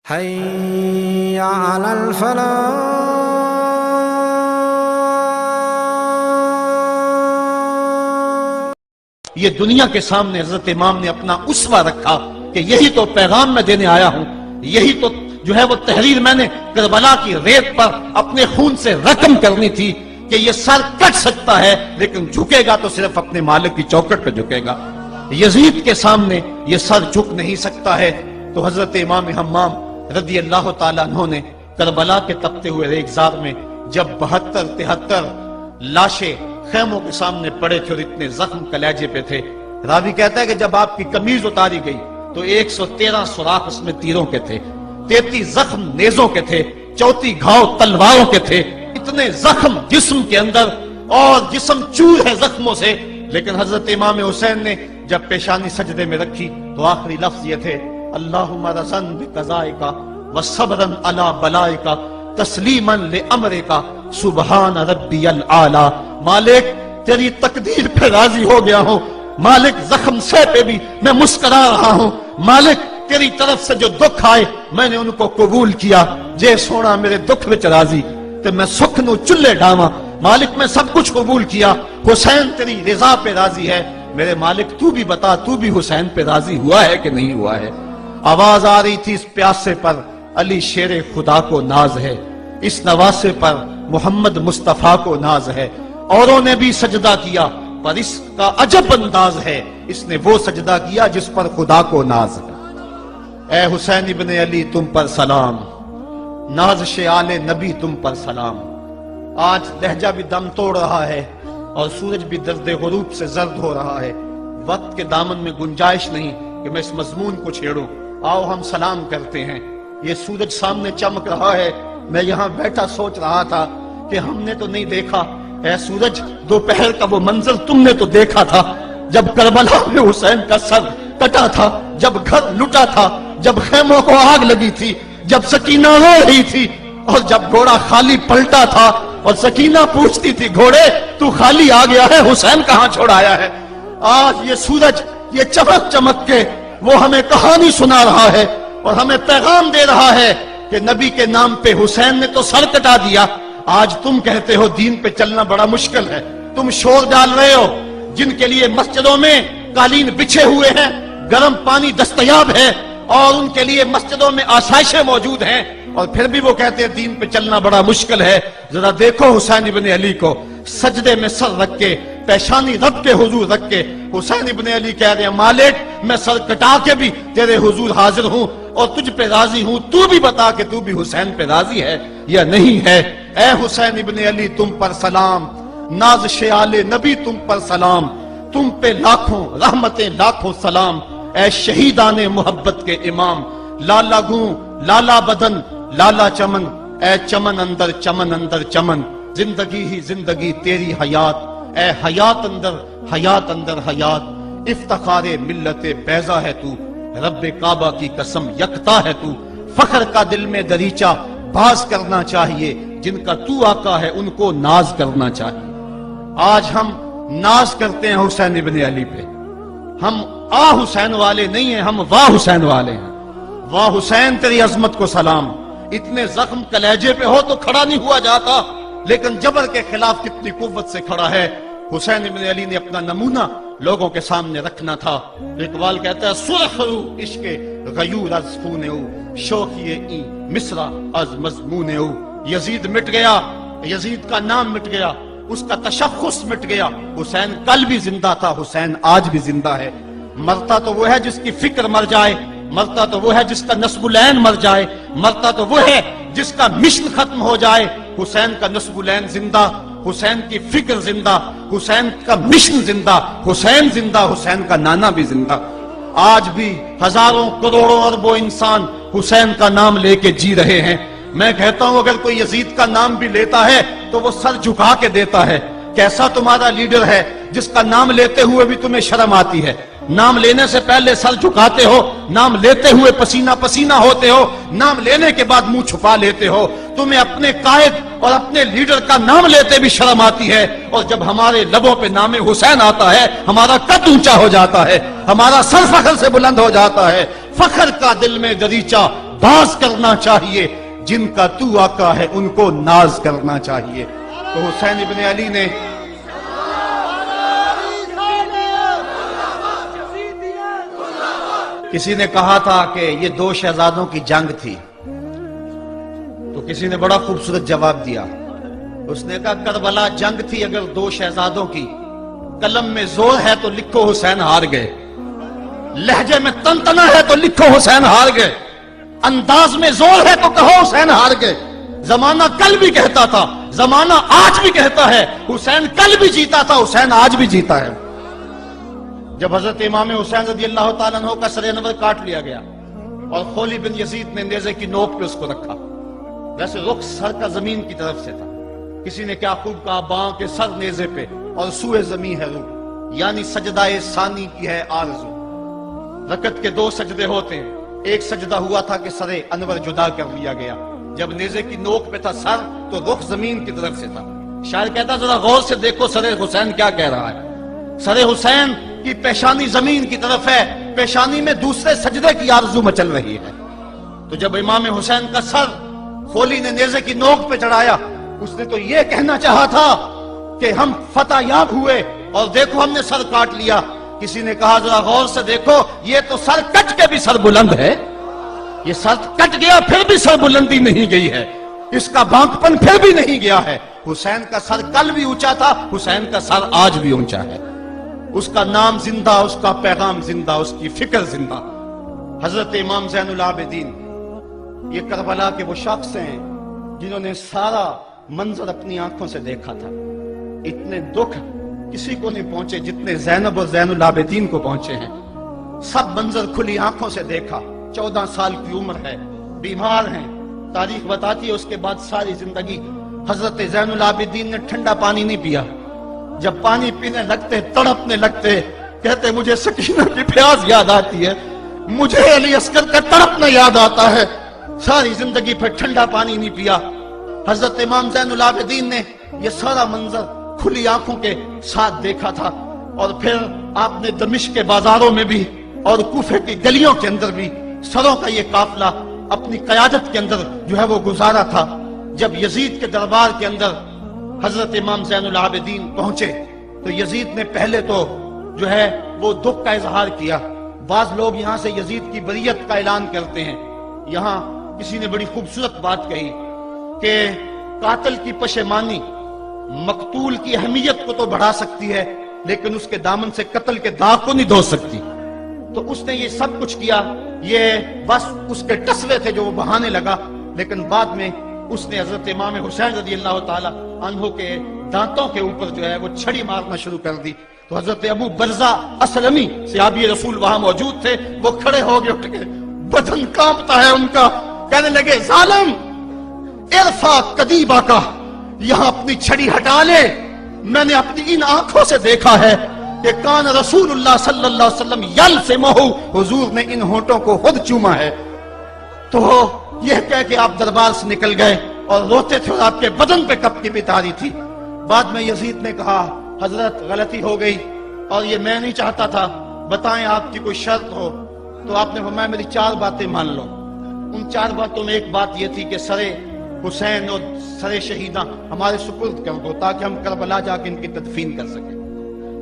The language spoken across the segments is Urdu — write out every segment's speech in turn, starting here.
حي على الفلاح. یہ دنیا کے سامنے حضرت امام نے اپنا اسوہ رکھا کہ یہی تو پیغام میں دینے آیا ہوں، یہی تو جو ہے وہ تحریر میں نے کربلا کی ریت پر اپنے خون سے رقم کرنی تھی کہ یہ سر کٹ سکتا ہے لیکن جھکے گا تو صرف اپنے مالک کی چوکٹ پہ جھکے گا، یزید کے سامنے یہ سر جھک نہیں سکتا ہے۔ تو حضرت امام حمام رضی اللہ تعالیٰ عنہ نے کربلا کے تپتے ہوئے ریگزار میں جب 72-73 لاشیں خیموں کے سامنے پڑے تھے اور اتنے زخم کلیجے پہ تھے، راوی کہتا ہے کہ جب آپ کی قمیض اتاری گئی تو 113 سوراخ اس میں تیروں کے تھے، 33 زخم نیزوں کے تھے، 34 گھاؤ تلواروں کے تھے، اتنے زخم جسم کے اندر اور جسم چور ہے زخموں سے۔ لیکن حضرت امام حسین نے جب پیشانی سجدے میں رکھی تو آخری لفظ یہ تھے، اللہم رضن بقضائکا وصبرن علی بلائکا تسلیما لامرکا سبحان ربی العالی۔ مالک تیری تقدیر پہ راضی ہو گیا ہوں، مالک زخم سے پہ بھی میں مسکرا رہا ہوں، مالک تیری طرف سے جو دکھ آئے میں نے ان کو قبول کیا، جے سونا میرے دکھ وچ راضی تے میں سکھ نو چلے ڈاواں، مالک میں سب کچھ قبول کیا، حسین تیری رضا پہ راضی ہے، میرے مالک تو بھی بتا تو بھی حسین پہ راضی ہوا ہے کہ نہیں ہوا ہے۔ آواز آ رہی تھی اس پیاسے پر علی شیر خدا کو ناز ہے، اس نواسے پر محمد مصطفیٰ کو ناز ہے، اوروں نے بھی سجدہ کیا پر اس کا عجب انداز ہے، اس نے وہ سجدہ کیا جس پر خدا کو ناز ہے۔ اے حسین ابن علی تم پر سلام، نازش آل نبی تم پر سلام۔ آج لہجہ بھی دم توڑ رہا ہے اور سورج بھی درد غروب سے زرد ہو رہا ہے، وقت کے دامن میں گنجائش نہیں کہ میں اس مضمون کو چھیڑوں، آؤ ہم سلام کرتے ہیں۔ یہ سورج سامنے چمک رہا ہے، میں یہاں بیٹھا سوچ رہا تھا کہ ہم نے تو نہیں دیکھا، اے سورج دوپہر کا وہ منظر تم نے تو دیکھا تھا جب کربلا میں حسین کا سر کٹا تھا، جب گھر لٹا تھا، جب خیموں کو آگ لگی تھی، جب سکینہ رو رہی تھی اور جب گھوڑا خالی پلٹا تھا اور سکینہ پوچھتی تھی گھوڑے تو خالی آ گیا ہے، حسین کہاں چھوڑ آیا ہے۔ آج یہ سورج یہ چمک چمک کے وہ ہمیں کہانی سنا رہا ہے اور ہمیں پیغام دے رہا ہے کہ نبی کے نام پہ حسین نے تو سر کٹا دیا، آج تم کہتے ہو دین پہ چلنا بڑا مشکل ہے، تم شور ڈال رہے ہو، جن کے لیے مسجدوں میں قالین بچھے ہوئے ہیں، گرم پانی دستیاب ہے اور ان کے لیے مسجدوں میں آسائشیں موجود ہیں، اور پھر بھی وہ کہتے ہیں دین پہ چلنا بڑا مشکل ہے۔ ذرا دیکھو حسین ابن علی کو سجدے میں سر رکھ کے، پیشانی رب کے حضور رکھ کے حسین ابن علی کہہ رہے ہیں مالک میں سر کٹا کے بھی تیرے حضور حاضر ہوں اور تجھ پہ راضی ہوں، تو بھی بتا کہ تو بھی حسین پہ راضی ہے یا نہیں ہے۔ اے حسین ابن علی تم پر سلام، نازش آل نبی تم پر سلام، تم پہ لاکھوں رحمتیں لاکھوں سلام، اے شہیدان محبت کے امام، لالا گوں لالا بدن لالا چمن، اے چمن اندر چمن اندر چمن، زندگی ہی زندگی تیری حیات، اے حیات اندر حیات اندر حیات، افتخار ملت بیضا ہے تو، رب کعبہ کی قسم یکتا ہے تو، فخر کا دل میں دریچہ باز کرنا چاہیے، جن کا تو آقا ہے ان کو ناز کرنا چاہیے۔ آج ہم ناز کرتے ہیں حسین ابن علی پہ، ہم آ حسین والے نہیں ہیں، ہم واہ حسین والے ہیں۔ واہ حسین تیری عظمت کو سلام، اتنے زخم کلیجے پہ ہو تو کھڑا نہیں ہوا جاتا، لیکن جبر کے خلاف کتنی قوت سے کھڑا ہے۔ حسین ابن علی نے اپنا نمونہ لوگوں کے سامنے رکھنا تھا۔ اقبال کہتا ہے سرخ رو عشق غیور از خون او، شوخی این مصرع از مضمون او۔ یزید مٹ گیا، یزید کا نام مٹ گیا، اس کا تشخص مٹ گیا، حسین کل بھی زندہ تھا، حسین آج بھی زندہ ہے۔ مرتا تو وہ ہے جس کی فکر مر جائے، مرتا تو وہ ہے جس کا نسب العین مر جائے، مرتا تو وہ ہے جس کا مشن ختم ہو جائے۔ حسین کا نسب العین زندہ، حسین کی فکر زندہ، حسین کا مشن زندہ، حسین زندہ، حسین کا نانا بھی زندہ۔ آج بھی ہزاروں کروڑوں اربوں انسان حسین کا نام لے کے جی رہے ہیں۔ میں کہتا ہوں اگر کوئی یزید کا نام بھی لیتا ہے تو وہ سر جھکا کے دیتا ہے۔ کیسا تمہارا لیڈر ہے جس کا نام لیتے ہوئے بھی تمہیں شرم آتی ہے؟ نام لینے سے پہلے سر جھکاتے ہو، نام لیتے ہوئے پسینہ پسینہ ہوتے ہو، نام لینے کے بعد منہ چھپا لیتے ہو۔ تمہیں اپنے قائد اور اپنے لیڈر کا نام لیتے بھی شرم آتی ہے، اور جب ہمارے لبوں پہ نام حسین آتا ہے ہمارا قد اونچا ہو جاتا ہے، ہمارا سر فخر سے بلند ہو جاتا ہے۔ فخر کا دل میں دریچہ باز کرنا چاہیے، جن کا تو آقا ہے ان کو ناز کرنا چاہیے۔ تو حسین ابن علی نے کسی نے کہا تھا کہ یہ دو شہزادوں کی جنگ تھی، تو کسی نے بڑا خوبصورت جواب دیا، اس نے کہا کربلا جنگ تھی اگر دو شہزادوں کی، قلم میں زور ہے تو لکھو حسین ہار گئے، لہجے میں تنتنا ہے تو لکھو حسین ہار گئے، انداز میں زور ہے تو کہو حسین ہار گئے۔ زمانہ کل بھی کہتا تھا، زمانہ آج بھی کہتا ہے، حسین کل بھی جیتا تھا، حسین آج بھی جیتا ہے۔ جب حضرت امام حسین رضی اللہ تعالیٰ عنہ کا سر انور کاٹ لیا گیا اور خولی بن یزید نے نیزے کی نوک پہ اس کو رکھا، ویسے رخ سر کا زمین کی طرف سے تھا، کسی نے کیا خوب کہا، باں کے سر نیزے پہ اور سوئے زمین ہے روح، یعنی سجدہ ثانی کی ہے آرزو۔ رکعت کے دو سجدے ہوتے ہیں، ایک سجدہ ہوا تھا کہ سر انور جدا کر لیا گیا، جب نیزے کی نوک پہ تھا سر تو رخ زمین کی طرف سے تھا۔ شاعر کہتا ذرا غور سے دیکھو سر حسین کیا کہہ رہا ہے، سر حسین کی پیشانی زمین کی طرف ہے، پیشانی میں دوسرے سجدے کی آرزو مچل رہی ہے۔ تو جب امام حسین کا سر خولی نے نیزے کی نوک پہ چڑھایا، اس نے تو یہ کہنا چاہا تھا کہ ہم فتح یاب ہوئے اور دیکھو ہم نے سر کاٹ لیا۔ کسی نے کہا ذرا غور سے دیکھو، یہ تو سر کٹ کے بھی سر بلند ہے، یہ سر کٹ گیا پھر بھی سر بلندی نہیں گئی ہے، اس کا بانکپن پھر بھی نہیں گیا ہے۔ حسین کا سر کل بھی اونچا تھا، حسین کا سر آج بھی اونچا ہے، اس کا نام زندہ، اس کا پیغام زندہ، اس کی فکر زندہ۔ حضرت امام زین العابدین یہ کربلا کے وہ شخص ہیں جنہوں نے سارا منظر اپنی آنکھوں سے دیکھا تھا۔ اتنے دکھ کسی کو نہیں پہنچے جتنے زینب اور زین العابدین کو پہنچے ہیں۔ سب منظر کھلی آنکھوں سے دیکھا، 14 سال کی عمر ہے، بیمار ہیں، تاریخ بتاتی ہے اس کے بعد ساری زندگی حضرت زین العابدین نے ٹھنڈا پانی نہیں پیا، جب پانی پینے لگتے تڑپنے لگتے، کہتے مجھے سکینہ کی پیاس یاد آتی ہے، مجھے علی اصغر کا تڑپنا یاد آتا ہے، ساری زندگی پھر ٹھنڈا پانی نہیں پیا۔ حضرت امام زین العابدین نے یہ سارا منظر کھلی آنکھوں کے ساتھ دیکھا تھا، اور پھر آپ نے دمشق کے بازاروں میں بھی اور کوفے کی گلیوں کے اندر بھی سروں کا یہ قافلہ اپنی قیادت کے اندر جو ہے وہ گزارا تھا۔ جب یزید کے دربار کے اندر حضرت امام زین العابدین پہنچے تو یزید نے پہلے تو جو ہے وہ دکھ کا اظہار کیا۔ بعض لوگ یہاں سے یزید کی بریت کا اعلان کرتے ہیں، یہاں کسی نے بڑی خوبصورت بات کہی کہ قاتل کی پشیمانی مقتول کی اہمیت کو تو بڑھا سکتی ہے لیکن اس کے دامن سے قتل کے داغ کو نہیں دھو سکتی۔ تو اس نے یہ سب کچھ کیا، یہ بس اس کے ٹسوے تھے جو وہ بہانے لگا، لیکن بعد میں اس نے حضرت امام حسین رضی اللہ تعالی عنہ کے دانتوں کے اوپر جو ہے وہ چھڑی مارنا شروع کر دی۔ تو حضرت ابو برزہ اسلمی صحابی رسول وہاں موجود تھے، وہ کھڑے ہو گئے، اٹھ گئے، بدن کانپتا ہے ان کا، کہنے لگے ظالم ارفع قدیبہ کا، یہاں اپنی چھڑی ہٹا لے، میں نے اپنی ان آنکھوں سے دیکھا ہے کہ کان رسول اللہ صلی اللہ علیہ وسلم یلسمہ، حضور نے ان ہونٹوں کو خود چوما ہے۔ تو یہ کہہ کہ آپ دربار سے نکل گئے اور روتے تھے اور آپ کے بدن پہ کپ کی بھی تاری تھی۔ بعد میں یزید نے کہا حضرت غلطی ہو گئی اور یہ میں نہیں چاہتا تھا، بتائیں آپ کی کوئی شرط ہو۔ تو آپ نے فرمایا میری 4 باتیں مان لو۔ ان 4 باتوں میں ایک بات یہ تھی کہ سر حسین اور سر شہیدہ ہمارے سپرد کر دو تاکہ ہم کربلا جا کے ان کی تدفین کر سکیں۔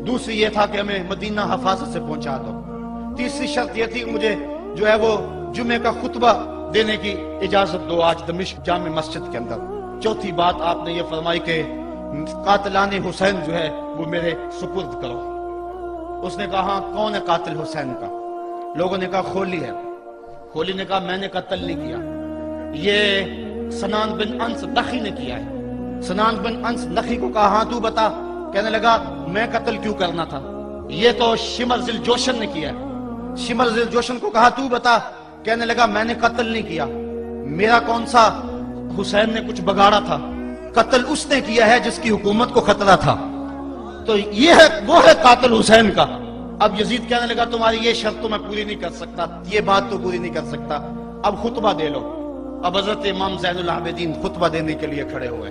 دوسری یہ تھا کہ ہمیں مدینہ حفاظت سے پہنچا دو۔ تیسری شرط یہ تھی کہ مجھے جو ہے وہ جمعے کا خطبہ دینے کی اجازت دو آج دمشق جامع مسجد کے اندر۔ چوتھی بات آپ نے یہ فرمائی کہ قاتلان حسین جو ہے وہ میرے سپرد کرو۔ اس نے کہا ہاں کون ہے قاتل حسین کا؟ لوگوں نے کہا خولی ہے۔ خولی نے کہا میں نے قتل نہیں کیا، یہ سنان بن انس نخی نے کیا ہے۔ سنان بن انس نخی کو کہا ہاں تو بتا، کہنے لگا میں قتل کیوں کرنا تھا، یہ تو شمر ذل جوشن نے کیا ہے۔ شمر ذل جوشن کو کہا تو بتا، کہنے لگا میں نے قتل نہیں کیا، میرا کون سا حسین نے کچھ بگاڑا تھا، قتل اس نے کیا ہے جس کی حکومت کو خطرہ تھا۔ تو یہ ہے وہ ہے قاتل حسین کا۔ اب یزید کہنے لگا تمہاری یہ شرط تو میں پوری نہیں کر سکتا، یہ بات تو پوری نہیں کر سکتا، اب خطبہ دے لو۔ اب حضرت امام زین العابدین خطبہ دینے کے لیے کھڑے ہوئے۔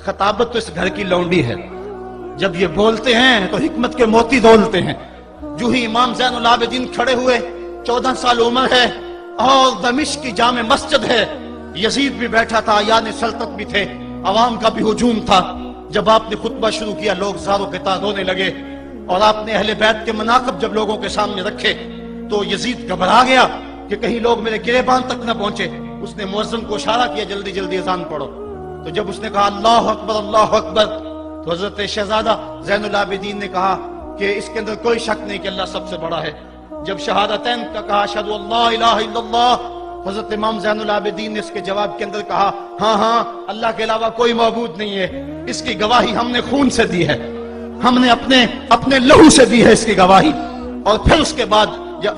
خطابت تو اس گھر کی لونڈی ہے، جب یہ بولتے ہیں تو حکمت کے موتی دولتے ہیں۔ جو ہی امام زین العابدین کھڑے ہوئے، 14 سال عمر ہے اور دمشق کی جامع مسجد ہے، یزید بھی بیٹھا تھا، یعنی سلطنت بھی تھے، عوام کا بھی ہجوم تھا۔ جب آپ نے خطبہ شروع کیا لوگ زاروں کے تار رونے لگے، اور آپ نے اہل بیت کے مناقب جب لوگوں کے سامنے رکھے تو یزید گھبرا گیا کہ کہیں لوگ میرے گریبان تک نہ پہنچے۔ اس نے مؤذن کو اشارہ کیا جلدی جلدی اذان پڑھو، تو جب اس نے کہا اللہ اکبر اللہ اکبر، تو حضرت شہزادہ زین العابدین نے کہا کہ اس کے اندر کوئی شک نہیں کہ اللہ سب سے بڑا ہے۔ جب شہادتین کا کہا اشہد ان لا الہ الا اللہ، حضرت امام زین العابدین نے اس کے جواب کے اندر کہا ہاں ہاں اللہ کے علاوہ کوئی معبود نہیں ہے، اس کی گواہی ہم نے خون سے دی ہے، ہم نے اپنے لہو سے دی ہے اس کی گواہی۔ اور پھر اس کے بعد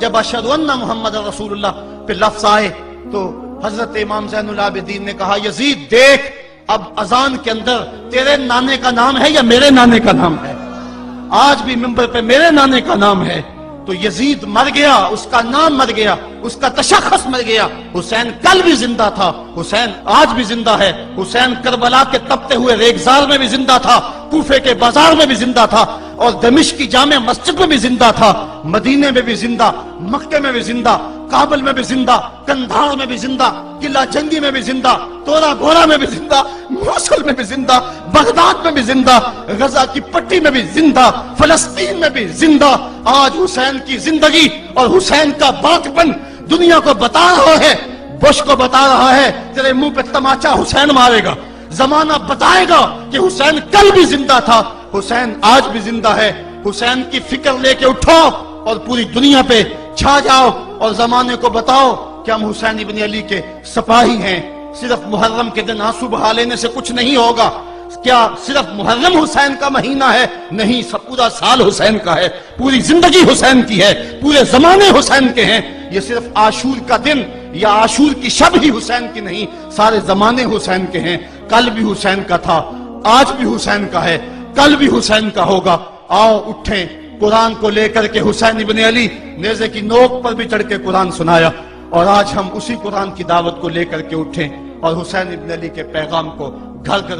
جب اشہد ان محمد رسول اللہ پہ لفظ آئے تو حضرت امام زین العابدین نے کہا یزید دیکھ اب اذان کے اندر تیرے نانے کا نام ہے یا میرے نانے کا نام ہے؟ آج بھی منبر پہ میرے نانے کا نام ہے۔ تو یزید مر گیا، اس کا نام مر گیا، اس کا تشخص مر گیا۔ حسین کل بھی زندہ تھا، حسین آج بھی زندہ ہے، حسین کربلا کے تپتے ہوئے ریگزار میں بھی زندہ تھا، کوفے کے بازار میں بھی زندہ تھا، اور دمشق کی جامع مسجد میں بھی زندہ تھا، مدینے میں بھی زندہ، مکے میں بھی زندہ، کابل میں بھی زندہ، کندھار میں بھی زندہ، قلعہ جنگی میں بھی زندہ، تورا گھوڑا میں بھی زندہ، موصل میں بھی زندہ، بغداد میں بھی زندہ، غزہ کی پٹی میں بھی زندہ، فلسطین میں بھی زندہ۔ آج حسین کی زندگی اور حسین کا باقپن دنیا کو بتا رہا ہے، بش کو بتا رہا ہے تیرے منہ پہ تماچا حسین مارے گا۔ زمانہ بتائے گا کہ حسین کل بھی زندہ تھا، حسین آج بھی زندہ ہے۔ حسین کی فکر لے کے اٹھو اور پوری دنیا پہ چھا جاؤ اور زمانے کو بتاؤ کہ ہم حسین ابن علی کے سپاہی ہیں۔ صرف محرم کے دن آنسو بہا لینے سے کچھ نہیں ہوگا۔ کیا صرف محرم حسین کا مہینہ ہے؟ نہیں، سب پورا سال حسین کا ہے، پوری زندگی حسین کی ہے، پورے زمانے حسین کے ہیں۔ یہ صرف عاشور کا دن یا عاشور کی شب ہی حسین کی نہیں، سارے زمانے حسین کے ہیں۔ کل بھی حسین کا تھا، آج بھی حسین کا ہے، کل بھی حسین کا ہوگا۔ آؤ اٹھیں، قرآن کو لے کر کے حسین ابن علی نیزے کی نوک پر بھی چڑھ کے قرآن سنایا، اور آج ہم اسی قرآن کی دعوت کو لے کر کے اٹھیں اور حسین ابن علی کے پیغام کو گھر گھر